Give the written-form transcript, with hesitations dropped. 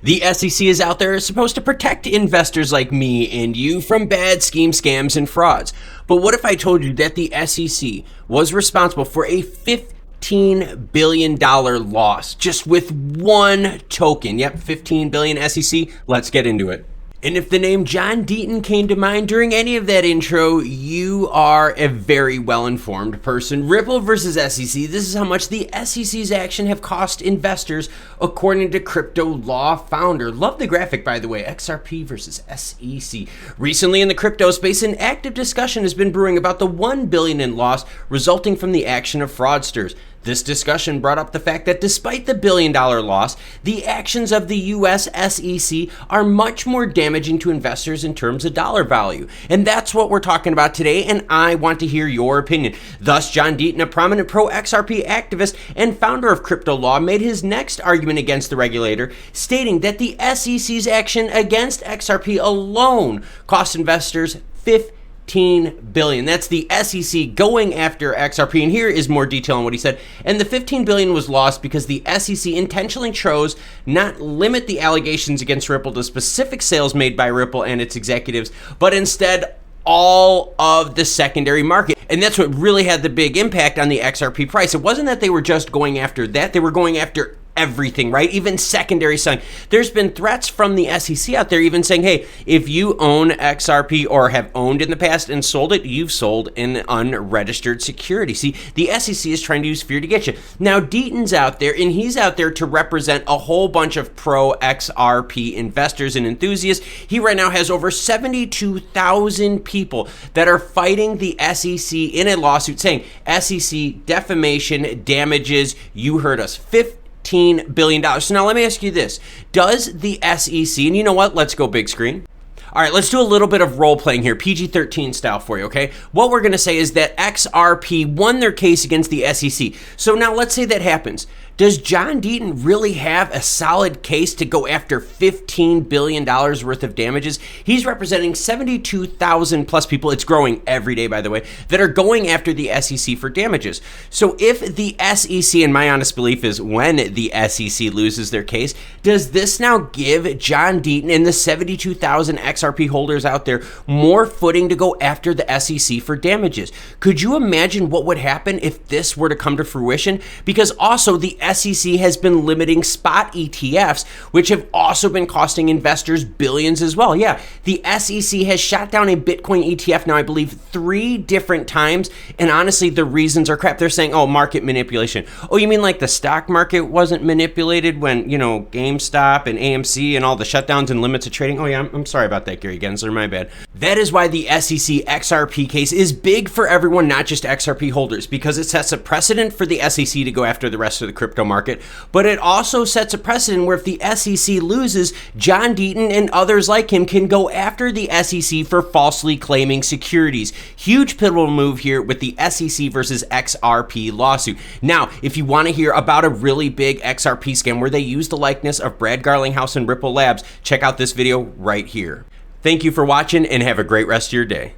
The SEC is out there supposed to protect investors like me and you from bad schemes, scams, and frauds. But what if I told you that the SEC was responsible for a $15 billion loss just with one token? Yep, 15 billion SEC. Let's get into it. And if the name John Deaton came to mind during any of that intro, you are a very well-informed person. Ripple versus SEC, this is how much the SEC's action have cost investors, according to crypto law founder. Love the graphic, by the way, XRP versus SEC. Recently in the crypto space, an active discussion has been brewing about the $1 billion in loss resulting from the action of fraudsters. This discussion brought up the fact that despite the $1 billion loss, the actions of the US SEC are much more damaging to investors in terms of dollar value. And that's what we're talking about today, and I want to hear your opinion. Thus, John Deaton, a prominent pro-XRP activist and founder of crypto law, made his next argument against the regulator, stating that the SEC's action against XRP alone cost investors $15 billion. That's the SEC going after XRP. And here is more detail on what he said. And the $15 billion was lost because the SEC intentionally chose not limit the allegations against Ripple to specific sales made by Ripple and its executives, but instead all of the secondary market. And that's what really had the big impact on the XRP price. It wasn't that they were just going after that. They were going after everything, right? Even secondary selling. There's been threats from the SEC out there even saying, hey, if you own XRP or have owned in the past and sold it, you've sold an unregistered security. See, the SEC is trying to use fear to get you. Now, Deaton's out there, and he's out there to represent a whole bunch of pro-XRP investors and enthusiasts. He right now has over 72,000 people that are fighting the SEC in a lawsuit saying, SEC defamation damages, you heard us, $15 billion. So now let me ask you this. Does the SEC, and you know what? Let's go big screen. All right, let's do a little bit of role playing here, PG-13 style for you, okay? What we're gonna say is that XRP won their case against the SEC. So now let's say that happens. Does John Deaton really have a solid case to go after $15 billion worth of damages? He's representing 72,000 plus people, it's growing every day by the way, that are going after the SEC for damages. So if the SEC, and my honest belief is when the SEC loses their case, does this now give John Deaton and the 72,000 XRP holders out there more footing to go after the SEC for damages? Could you imagine what would happen if this were to come to fruition? Because also the SEC has been limiting spot ETFs, which have also been costing investors billions as well. Yeah, the SEC has shot down a Bitcoin ETF now, I believe, 3 different times. And honestly, the reasons are crap. They're saying, oh, market manipulation. Oh, you mean like the stock market wasn't manipulated when, you know, GameStop and AMC and all the shutdowns and limits of trading? Oh yeah, I'm sorry about that, Gary Gensler, my bad. That is why the SEC XRP case is big for everyone, not just XRP holders, because it sets a precedent for the SEC to go after the rest of the crypto market, but it also sets a precedent where if the SEC loses, John Deaton and others like him can go after the SEC for falsely claiming securities. Huge pivotal move here with the SEC versus XRP lawsuit. Now, if you want to hear about a really big XRP scam where they use the likeness of Brad Garlinghouse and Ripple Labs, check out this video right here. Thank you for watching and have a great rest of your day.